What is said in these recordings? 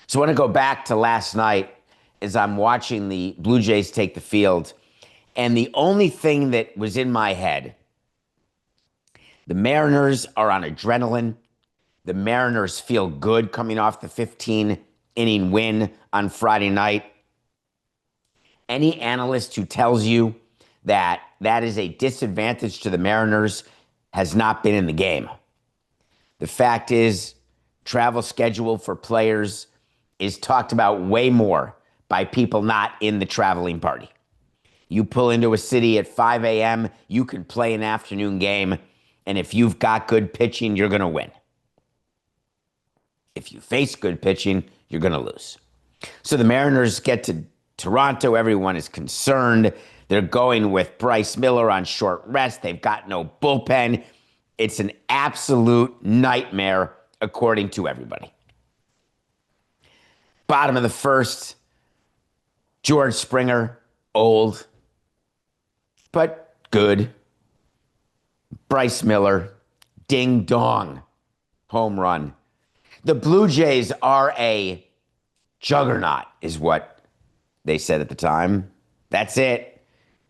So I want to go back to last night as I'm watching the Blue Jays take the field. And the only thing that was in my head, the Mariners are on adrenaline. The Mariners feel good coming off the 15 inning win on Friday night. Any analyst who tells you that that is a disadvantage to the Mariners has not been in the game. The fact is, travel schedule for players is talked about way more by people not in the traveling party. You pull into a city at 5 a.m., you can play an afternoon game, and if you've got good pitching, you're going to win. If you face good pitching, you're going to lose. So the Mariners get to Toronto. Everyone is concerned. They're going with Bryce Miller on short rest. They've got no bullpen. It's an absolute nightmare, according to everybody. Bottom of the first, George Springer, old, but good. Bryce Miller, ding dong, home run. The Blue Jays are a juggernaut, is what they said at the time. That's it.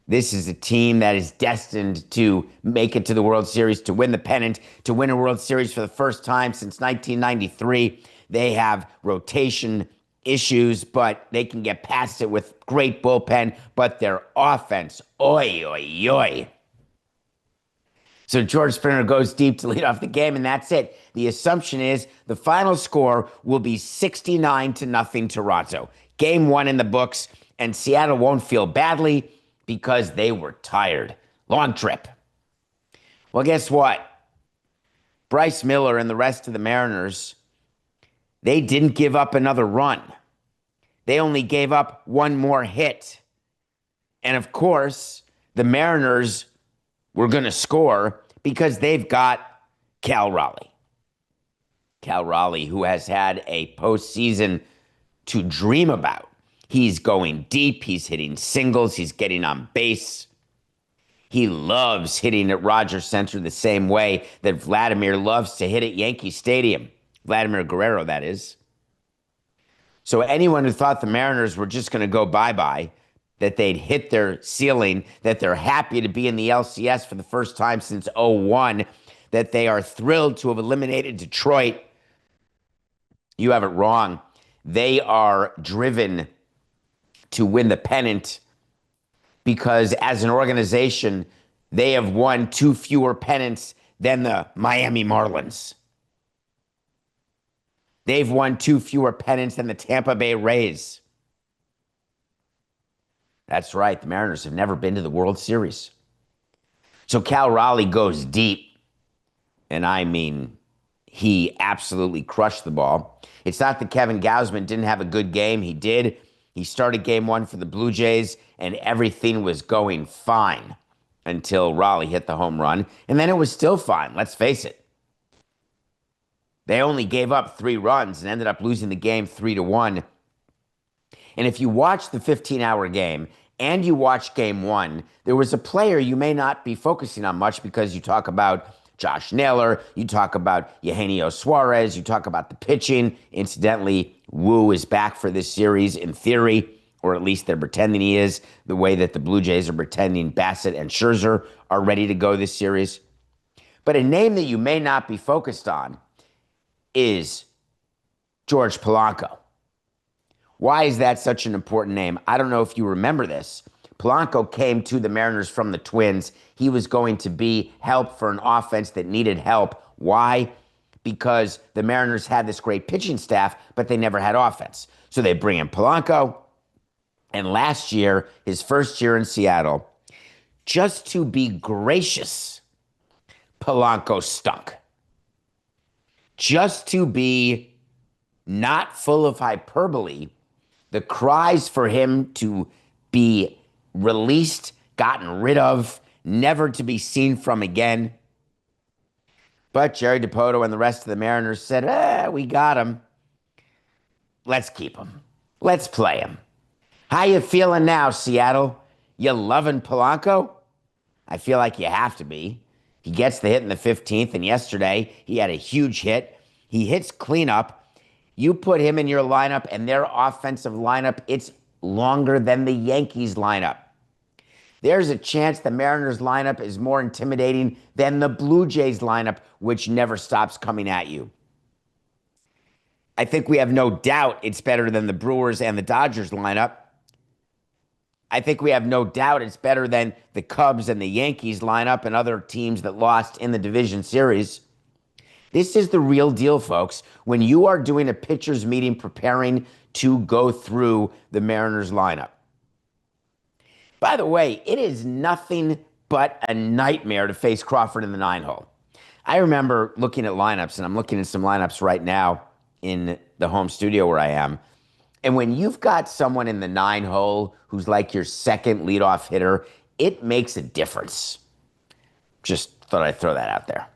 This is a team that is destined to make it to the World Series, to win the pennant, to win a World Series for the first time since 1993. They have rotation issues, but they can get past it with great bullpen. But their offense, oi, oi, oi. So George Springer goes deep to lead off the game, and that's it. The assumption is the final score will be 69-0 Toronto. Game one in the books, and Seattle won't feel badly because they were tired. Long trip. Well, guess what? Bryce Miller and the rest of the Mariners, they didn't give up another run. They only gave up one more hit. And of course, the Mariners were going to score because they've got Cal Raleigh. Cal Raleigh, who has had a postseason to dream about. He's going deep. He's hitting singles. He's getting on base. He loves hitting at Rogers Center the same way that Vladimir loves to hit at Yankee Stadium. Vladimir Guerrero, that is. So anyone who thought the Mariners were just going to go bye-bye, that they'd hit their ceiling, that they're happy to be in the LCS for the first time since '01, that they are thrilled to have eliminated Detroit, you have it wrong. They are driven to win the pennant because as an organization, they have won two fewer pennants than the Miami Marlins. They've won two fewer pennants than the Tampa Bay Rays. That's right. The Mariners have never been to the World Series. So Cal Raleigh goes deep. And I mean, he absolutely crushed the ball. It's not that Kevin Gausman didn't have a good game. He did. He started game one for the Blue Jays, and everything was going fine until Raleigh hit the home run. And then it was still fine, let's face it. They only gave up 3 runs and ended up losing the game 3-1. And if you watch the 15-hour game and you watch game one, there was a player you may not be focusing on much because you talk about Josh Naylor, you talk about Eugenio Suarez, you talk about the pitching. Incidentally, Wu is back for this series in theory, or at least they're pretending he is, the way that the Blue Jays are pretending Bassett and Scherzer are ready to go this series. But a name that you may not be focused on is George Polanco. Why is that such an important name? I don't know if you remember this. Polanco came to the Mariners from the Twins. He was going to be help for an offense that needed help. Why? Because the Mariners had this great pitching staff, but they never had offense. So they bring in Polanco. And last year, his first year in Seattle, just to be gracious, Polanco stunk. Just to be not full of hyperbole, the cries for him to be released, gotten rid of, never to be seen from again. But Jerry Dipoto and the rest of the Mariners said, we got him. Let's keep him. Let's play him. How you feeling now, Seattle? You loving Polanco? I feel like you have to be. He gets the hit in the 15th, and yesterday he had a huge hit. He hits cleanup. You put him in your lineup and their offensive lineup, it's longer than the Yankees lineup. There's a chance the Mariners lineup is more intimidating than the Blue Jays lineup, which never stops coming at you. I think we have no doubt it's better than the Brewers and the Dodgers lineup. I think we have no doubt it's better than the Cubs and the Yankees lineup and other teams that lost in the division series. This is the real deal, folks. When you are doing a pitchers meeting preparing to go through the Mariners lineup. By the way, it is nothing but a nightmare to face Crawford in the 9-hole. I remember looking at lineups, and I'm looking at some lineups right now in the home studio where I am. And when you've got someone in the 9-hole who's like your second leadoff hitter, it makes a difference. Just thought I'd throw that out there.